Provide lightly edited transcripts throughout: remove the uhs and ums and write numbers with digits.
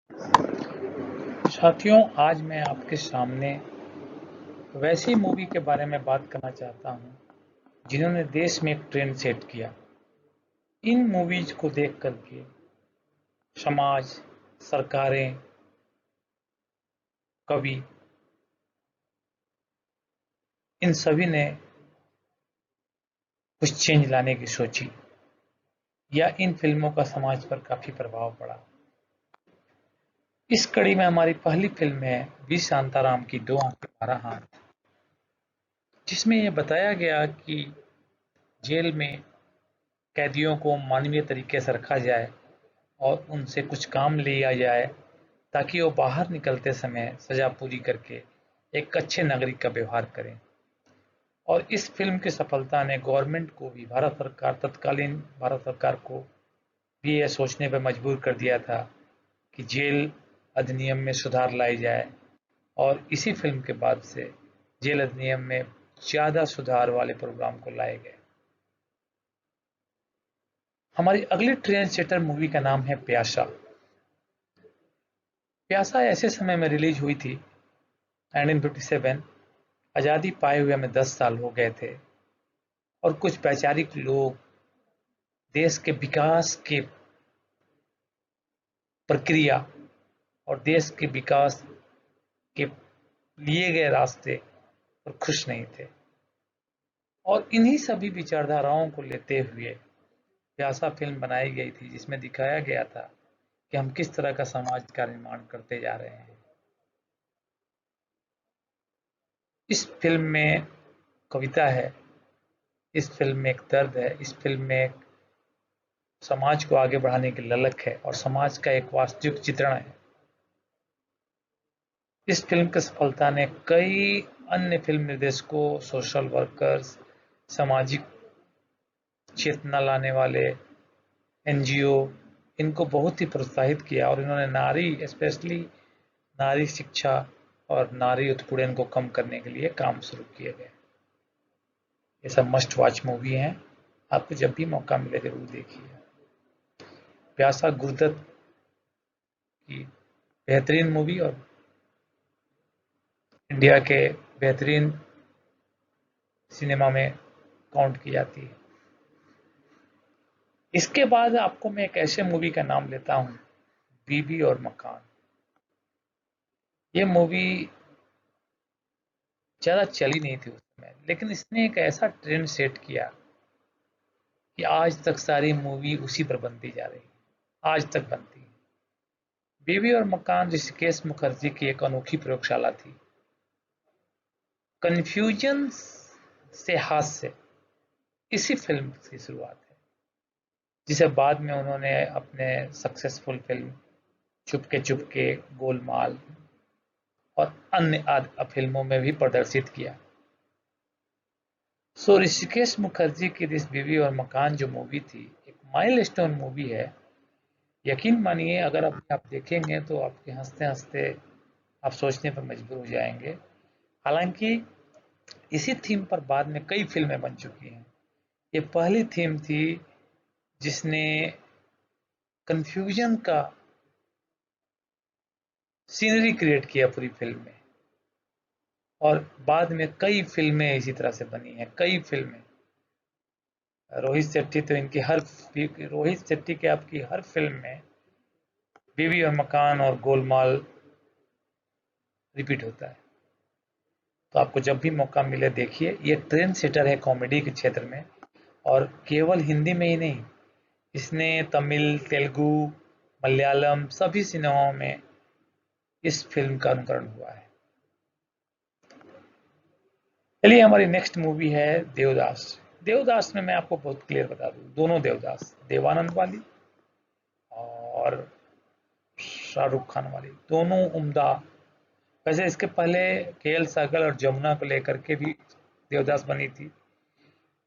साथियों, आज मैं आपके सामने वैसी मूवी के बारे में बात करना चाहता हूं जिन्होंने देश में एक ट्रेंड सेट किया। इन मूवीज को देख करके समाज, सरकारें, कवि, इन सभी ने कुछ चेंज लाने की सोची या इन फिल्मों का समाज पर काफी प्रभाव पड़ा। इस कड़ी में हमारी पहली फिल्म है वी शांताराम की दो आंखें 12 हाथ, जिसमें यह बताया गया कि जेल में कैदियों को मानवीय तरीके से रखा जाए और उनसे कुछ काम लिया जाए ताकि वो बाहर निकलते समय सजा पूरी करके एक अच्छे नागरिक का व्यवहार करें। और इस फिल्म की सफलता ने गवर्नमेंट को भी, भारत सरकार, तत्कालीन भारत सरकार को भी यह सोचने पर मजबूर कर दिया था कि जेल अधिनियम में सुधार लाई जाए। और इसी फिल्म के बाद से जेल अधिनियम में ज्यादा सुधार वाले प्रोग्राम को लाए गए। हमारी अगली ट्रेंड सेटर मूवी का नाम है प्यासा। प्यासा ऐसे समय में रिलीज हुई थी 1957। आजादी पाए हुए हमें 10 साल हो गए थे और कुछ वैचारिक लोग देश के विकास के प्रक्रिया और देश के विकास के लिए गए रास्ते पर खुश नहीं थे। और इन्हीं सभी विचारधाराओं को लेते हुए प्यासा फिल्म बनाई गई थी, जिसमें दिखाया गया था कि हम किस तरह का समाज का निर्माण करते जा रहे हैं। इस फिल्म में कविता है, इस फिल्म में एक दर्द है, इस फिल्म में एक समाज को आगे बढ़ाने की ललक है और समाज का एक वास्तविक चित्रण है। इस फिल्म की सफलता ने कई अन्य फिल्म निर्देशकों, सोशल वर्कर्स, सामाजिक चेतना लाने वाले एनजीओ, इनको बहुत ही प्रोत्साहित किया और इन्होंने नारी, स्पेशली नारी शिक्षा और नारी उत्पीड़न को कम करने के लिए काम शुरू किए गए। ये सब मस्ट वॉच मूवी हैं, आपको जब भी मौका मिले जरूर देखिए। प्यासा गुरदत्त की बेहतरीन मूवी और इंडिया के बेहतरीन सिनेमा में काउंट की जाती है। इसके बाद आपको मैं एक ऐसे मूवी का नाम लेता हूं, बीबी और मकान। ये मूवी ज्यादा चली नहीं थी उस समय, लेकिन इसने एक ऐसा ट्रेंड सेट किया कि आज तक सारी मूवी उसी पर बनती जा रही है, आज तक बनती है। बीबी और मकान ऋषिकेश मुखर्जी की एक अनोखी प्रयोगशाला थी। कंफ्यूजन से हास्य, इसी फिल्म की शुरुआत है, जिसे बाद में उन्होंने अपने सक्सेसफुल फिल्म चुपके चुपके, गोलमाल और अन्य फिल्मों में भी प्रदर्शित किया। सो ऋषिकेश मुखर्जी की दिस बीवी और मकान जो मूवी थी, एक माइलस्टोन मूवी है। यकीन मानिए, अगर आप देखेंगे तो आपके हंसते हंसते आप सोचने पर मजबूर हो जाएंगे। हालांकि इसी थीम पर बाद में कई फिल्में बन चुकी हैं। ये पहली थीम थी जिसने कंफ्यूजन का सीनरी क्रिएट किया पूरी फिल्म में। और बाद में कई फिल्में इसी तरह से बनी हैं, कई फिल्में। रोहित शेट्टी तो इनकी हर रोहित शेट्टी के आपकी हर फिल्म में बीवी और मकान और गोलमाल रिपीट होता है। तो आपको जब भी मौका मिले देखिए। ये ट्रेंड सेटर है कॉमेडी के क्षेत्र में, और केवल हिंदी में ही नहीं, इसने तमिल, तेलुगु, मलयालम सभी सिनेमाओं में इस फिल्म का अनुकरण हुआ है। चलिए, हमारी नेक्स्ट मूवी है देवदास। देवदास में मैं आपको बहुत क्लियर बता दूं, दोनों देवदास, देवानंद वाली और शाहरुख खान वाली, दोनों उम्दा। वैसे इसके पहले केएल सहगल और जमुना को लेकर के भी देवदास बनी थी,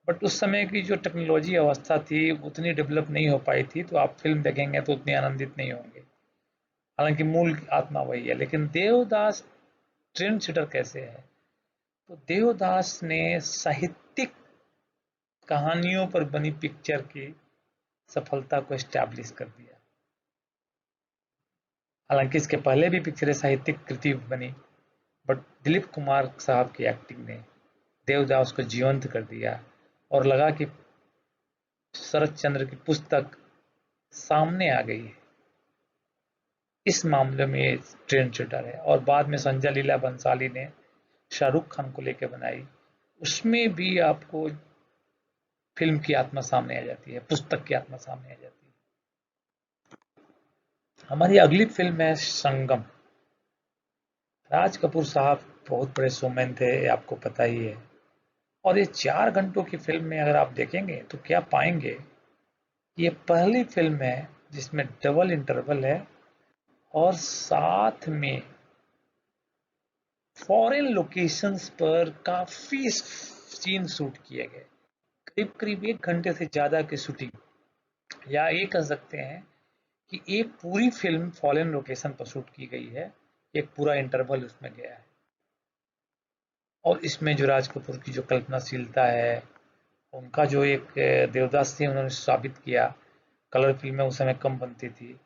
बट उस समय की जो टेक्नोलॉजी अवस्था थी उतनी डेवलप नहीं हो पाई थी, तो आप फिल्म देखेंगे तो उतने आनंदित नहीं होंगे। हालांकि मूल आत्मा वही है। लेकिन देवदास ट्रेंड सेटर कैसे है, तो देवदास ने साहित्यिक कहानियों पर बनी पिक्चर की सफलता को एस्टैब्लिश कर दिया। हालांकि इसके पहले भी पिक्चरें साहित्यिक कृति बनी, बट दिलीप कुमार साहब की एक्टिंग ने देवदास को जीवंत कर दिया और लगा कि शरत चंद्र की पुस्तक सामने आ गई है। इस मामले में ये ट्रेंड सेटर है। और बाद में संजय लीला बंसाली ने शाहरुख खान को लेकर बनाई, उसमें भी आपको फिल्म की आत्मा सामने आ जाती है, पुस्तक की आत्मा सामने आ जाती है। हमारी अगली फिल्म है संगम। राज कपूर साहब बहुत बड़े शोमैन थे, ये आपको पता ही है। और ये 4 घंटों की फिल्म में अगर आप देखेंगे तो क्या पाएंगे, ये पहली फिल्म है जिसमें डबल इंटरवल है और साथ में फॉरेन लोकेशंस पर काफी सीन शूट किए गए। करीब करीब 1 घंटे से ज्यादा की शूटिंग, या ये कह सकते हैं कि एक पूरी फिल्म फॉरेन लोकेशन पर शूट की गई है, एक पूरा इंटरवल उसमें गया है। और इसमें जो राज कपूर की जो कल्पनाशीलता है, उनका जो एक देवदास थी उन्होंने साबित किया। कलर फिल्में उस समय कम बनती थी।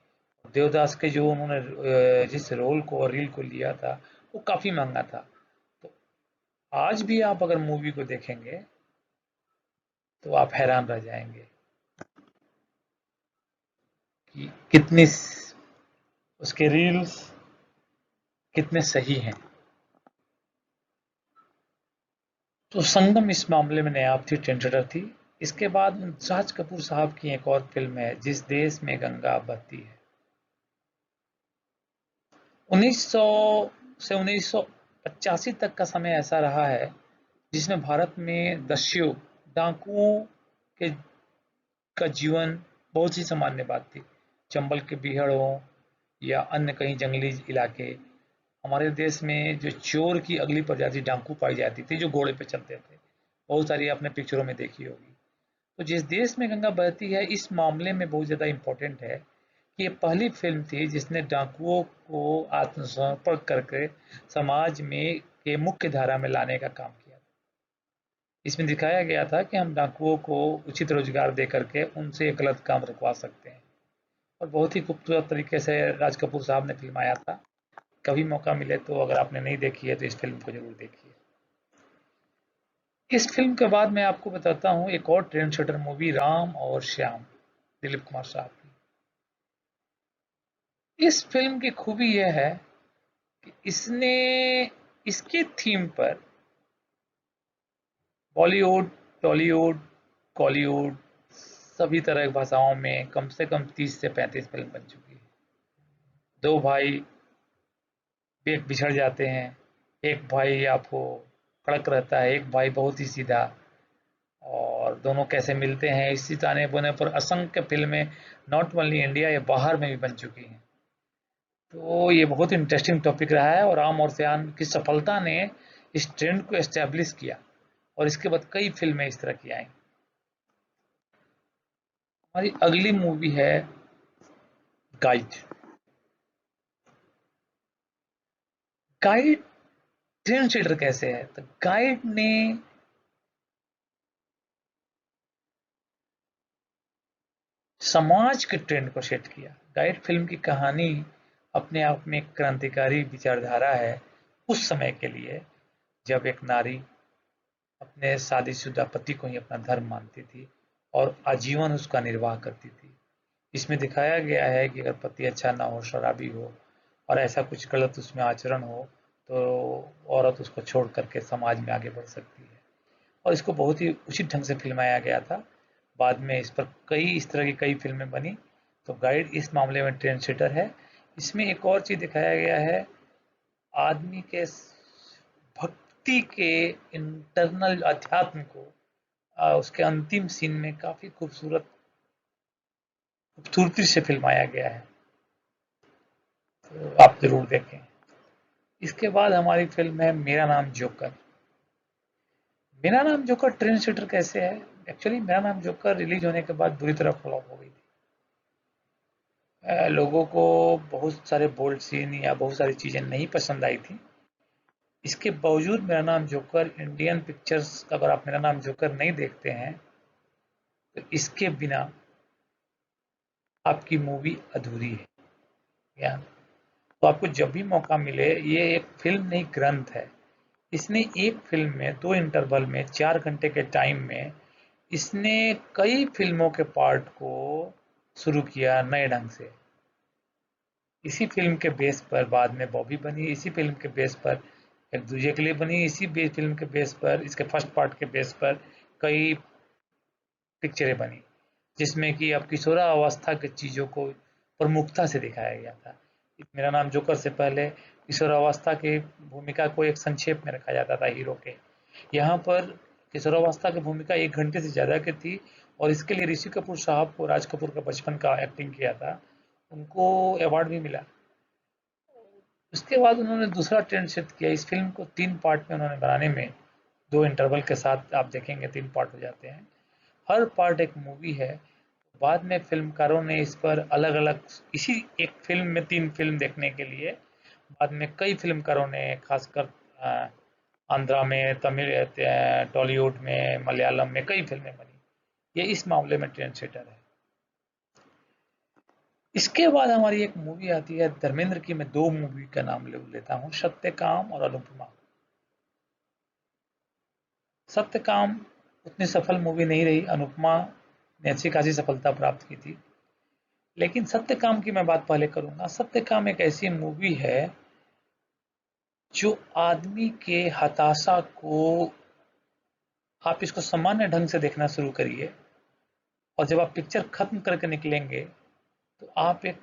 देवदास के जो उन्होंने जिस रोल को और रील को लिया था वो काफी महंगा था। तो आज भी आप अगर मूवी को देखेंगे तो आप हैरान रह जाएंगे कि कितनी उसके रील्स कितने सही हैं। तो संगम इस मामले में नायाब थी, ट्रेंडसेटर थी। इसके बाद राज कपूर साहब की एक और फिल्म है जिस देश में गंगा बहती है। 1900 से 1985 तक का समय ऐसा रहा है जिसमें भारत में दस्युओं, डाकुओं के का जीवन बहुत ही सामान्य बात थी। चंबल के बीहड़ हो या अन्य कहीं जंगली इलाके, हमारे देश में जो चोर की अगली प्रजाति डाकू पाई जाती थी जो घोड़े पे चलते थे। बहुत सारी आपने पिक्चरों में देखी होगी। तो जिस देश में गंगा बहती है इस मामले में बहुत ज़्यादा इम्पोर्टेंट है कि ये पहली फिल्म थी जिसने डाकुओं को आत्मसमर्पण करके समाज में के मुख्य धारा में लाने का काम किया। इसमें दिखाया गया था कि हम डाकुओं को उचित रोजगार दे करके उनसे गलत काम रुकवा सकते हैं। और बहुत ही खूबसूरत तरीके से राज कपूर साहब ने फिल्माया था। कभी मौका मिले तो अगर आपने नहीं देखी है तो इस फिल्म को जरूर देखिए। इस फिल्म के बाद मैं आपको बताता हूँ एक और ट्रेंड सेटर मूवी, राम और श्याम, दिलीप कुमार साहब की। इस फिल्म की खूबी यह है कि इसने इसके थीम पर बॉलीवुड, टॉलीवुड, कॉलीवुड सभी तरह की भाषाओं में कम से कम 30 से 35 फिल्म बन चुकी है। दो भाई एक बिछड़ जाते हैं, एक भाई आपको कड़क रहता है, एक भाई बहुत ही सीधा, और दोनों कैसे मिलते हैं इसी ताने बोने पर असंख्य फिल्में नॉट ओनली इंडिया या बाहर में भी बन चुकी हैं। तो ये बहुत इंटरेस्टिंग टॉपिक रहा है और राम और श्याम की सफलता ने इस ट्रेंड को एस्टेब्लिश किया और इसके बाद कई फिल्में इस तरह की आई। हमारी अगली मूवी है गाइड। गाइड ट्रेंड सेटर कैसे है, तो गाइड ने समाज के ट्रेंड को सेट किया। गाइड फिल्म की कहानी अपने आप में एक क्रांतिकारी विचारधारा है उस समय के लिए, जब एक नारी अपने शादीशुदा पति को ही अपना धर्म मानती थी और आजीवन उसका निर्वाह करती थी। इसमें दिखाया गया है कि अगर पति अच्छा ना हो, शराबी हो और ऐसा कुछ गलत उसमें आचरण हो तो औरत उसको छोड़ करके समाज में आगे बढ़ सकती है। और इसको बहुत ही उचित ढंग से फिल्माया गया था। बाद में इस पर कई इस तरह की कई फिल्में बनी। तो गाइड इस मामले में ट्रेंड सेटर है। इसमें एक और चीज दिखाया गया है, आदमी के भक्ति के इंटरनल अध्यात्म को उसके अंतिम सीन में काफी खूबसूरती से फिल्माया गया है। तो आप जरूर देखें। इसके बाद हमारी फिल्म है मेरा नाम जोकर। मेरा नाम जोकर ट्रेंड सेटर कैसे है, एक्चुअली मेरा नाम जोकर रिलीज होने के बाद बुरी तरह फ्लॉप हो गई थी। लोगों को बहुत सारे बोल्ड सीन या बहुत सारी चीजें नहीं पसंद आई थी। इसके बावजूद मेरा नाम जोकर इंडियन पिक्चर्स, अगर आप मेरा नाम जोकर नहीं देखते हैं तो इसके बिना आपकी मूवी अधूरी है। या तो आपको जब भी मौका मिले, ये एक फिल्म नहीं ग्रंथ है। इसने एक फिल्म में 2 इंटरवल में 4 घंटे के टाइम में इसने कई फिल्मों के पार्ट को शुरू किया नए ढंग से। इसी फिल्म के बेस पर बाद में बॉबी बनी, इसी फिल्म के बेस पर एक दूजे के लिए बनी, इसी फिल्म के बेस पर, इसके फर्स्ट पार्ट के बेस पर कई पिक्चरें बनी, जिसमें कि अब किशोरावस्था की चीज़ों को प्रमुखता से दिखाया गया था। मेरा नाम जोकर से पहले किशोरावस्था की भूमिका को एक संक्षेप में रखा जाता था हीरो के। यहाँ पर किशोरावस्था की भूमिका 1 घंटे से ज़्यादा की थी और इसके लिए ऋषि कपूर साहब को राज कपूर का बचपन का एक्टिंग किया था, उनको अवार्ड भी मिला। उसके बाद उन्होंने दूसरा ट्रेंड सेट किया। इस फिल्म को 3 पार्ट में उन्होंने बनाने में 2 इंटरवल के साथ आप देखेंगे 3 पार्ट हो जाते हैं। हर पार्ट एक मूवी है। बाद में फिल्मकारों ने इस पर अलग-अलग इसी एक फिल्म में 3 फिल्म देखने के लिए बाद में कई फिल्मकारों ने खासकर आंध्रा में, तमिल टॉलीवुड में, मलयालम में कई फिल्में बनी। ये इस मामले में ट्रेंड सेटर है। इसके बाद हमारी एक मूवी आती है धर्मेंद्र की। मैं 2 मूवी का नाम ले लेता हूँ, सत्यकाम और अनुपमा। सत्यकाम उतनी सफल मूवी नहीं रही, अनुपमा ने अच्छी खासी सफलता प्राप्त की थी। लेकिन सत्यकाम की मैं बात पहले करूंगा। सत्यकाम एक ऐसी मूवी है जो आदमी के हताशा को, आप इसको सामान्य ढंग से देखना शुरू करिए और जब आप पिक्चर खत्म करके निकलेंगे तो आप एक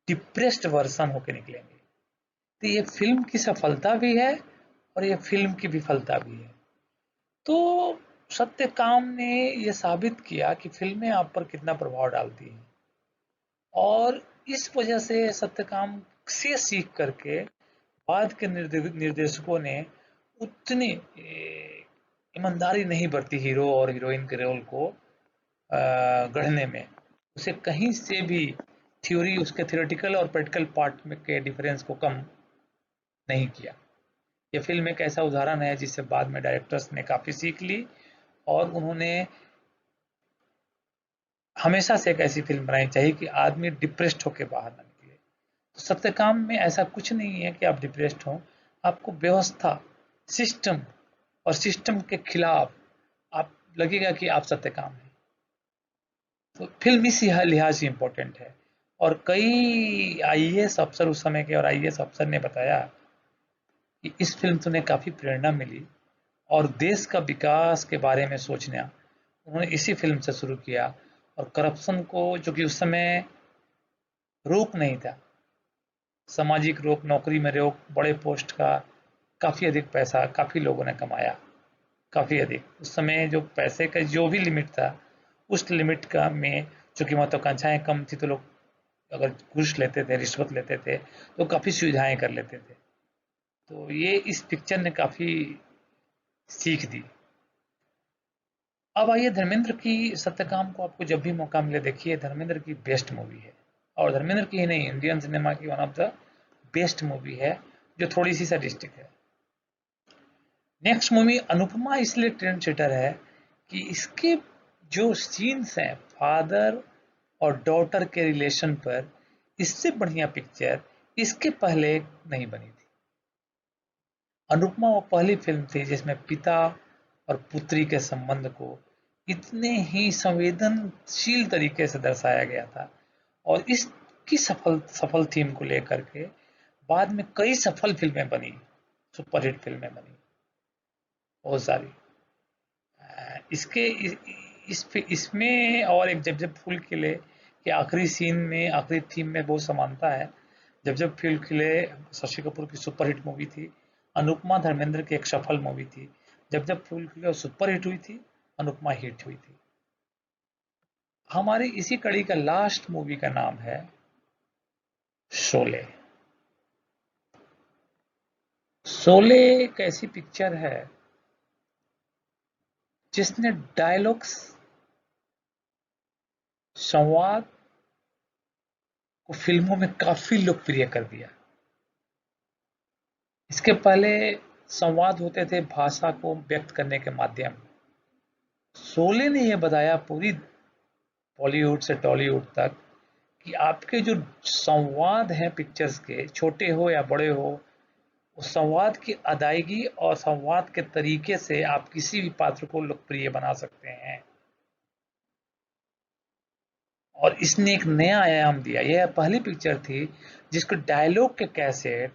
डिप्रेस्ड वर्सन होकर निकलेंगे। तो ये फिल्म की सफलता भी है और ये फिल्म की विफलता भी है। तो सत्यकाम ने यह साबित किया कि फिल्में आप पर कितना प्रभाव डालती हैं और इस वजह से सत्यकाम से सीख करके बाद के निर्देशकों ने उतनी ईमानदारी नहीं बरती हीरो और हीरोइन के रोल को गढ़ने में। उसे कहीं से भी थ्योरी, उसके थ्योरेटिकल और प्रैक्टिकल पार्ट में के डिफरेंस को कम नहीं किया। यह फिल्म एक ऐसा उदाहरण है जिससे बाद में डायरेक्टर्स ने काफ़ी सीख ली और उन्होंने हमेशा से एक ऐसी फिल्म बनानी चाहिए कि आदमी डिप्रेस्ड होकर बाहर ना निकले। तो सत्यकाम में ऐसा कुछ नहीं है कि आप डिप्रेस्ड हो, आपको व्यवस्था, सिस्टम और सिस्टम के खिलाफ आप लगेगा कि आप सत्यकाम है। तो फिल्म इस लिहाज से इम्पोर्टेंट है। और कई आईएएस अफसर उस समय के और आईएएस अफसर ने बताया कि इस फिल्म से उन्हें काफ़ी प्रेरणा मिली और देश का विकास के बारे में सोचना उन्होंने इसी फिल्म से शुरू किया। और करप्शन को, जो कि उस समय रोक नहीं था, सामाजिक रोक, नौकरी में रोक, बड़े पोस्ट का काफ़ी अधिक पैसा काफ़ी लोगों ने कमाया, काफ़ी अधिक। उस समय जो पैसे का जो भी लिमिट था, उस लिमिट का में चूंकि महत्वाकांक्षाएं कम थी तो लोग अगर घूस लेते थे, रिश्वत लेते थे तो काफ़ी सुविधाएं कर लेते थे। तो ये इस पिक्चर ने काफ़ी सीख दी। अब आइए धर्मेंद्र की सत्यकाम को आपको जब भी मौका मिले देखिए। धर्मेंद्र की बेस्ट मूवी है और धर्मेंद्र की ही नहीं, इंडियन सिनेमा की one of the best movie है जो थोड़ी सी सैडिस्टिक है। नेक्स्ट मूवी अनुपमा इसलिए ट्रेंड सेटर है कि इसके जो सीन्स हैं फादर और डॉटर के रिलेशन पर, इससे बढ़िया पिक्चर इसके पहले नहीं बनी थी। अनुपमा वो पहली फिल्म थी जिसमें पिता और पुत्री के संबंध को इतने ही संवेदनशील तरीके से दर्शाया गया था और इसकी सफल सफल थीम को लेकर के बाद में कई सफल फिल्में बनी, सुपरहिट फिल्में बनी बहुत सारी। इसके इसमें और एक जब जब फूल खिले के आखिरी सीन में, आखिरी थीम में बहुत समानता है। जब जब फूल खिले शशि कपूर की सुपरहिट मूवी थी, अनुपमा धर्मेंद्र की एक सफल मूवी थी। जब जब फूल खिले सुपरहिट हुई थी, अनुपमा हिट हुई थी। हमारी इसी कड़ी का लास्ट मूवी का नाम है शोले। शोले एक ऐसी पिक्चर है जिसने डायलॉग्स, संवाद को फिल्मों में काफी लोकप्रिय कर दिया। इसके पहले संवाद होते थे भाषा को व्यक्त करने के माध्यम। शोले ने यह बताया पूरी बॉलीवुड से टॉलीवुड तक कि आपके जो संवाद हैं पिक्चर्स के, छोटे हो या बड़े हो, उस संवाद की अदायगी और संवाद के तरीके से आप किसी भी पात्र को लोकप्रिय बना सकते हैं। और इसने एक नया आयाम दिया। यह पहली पिक्चर थी जिसको डायलॉग के कैसेट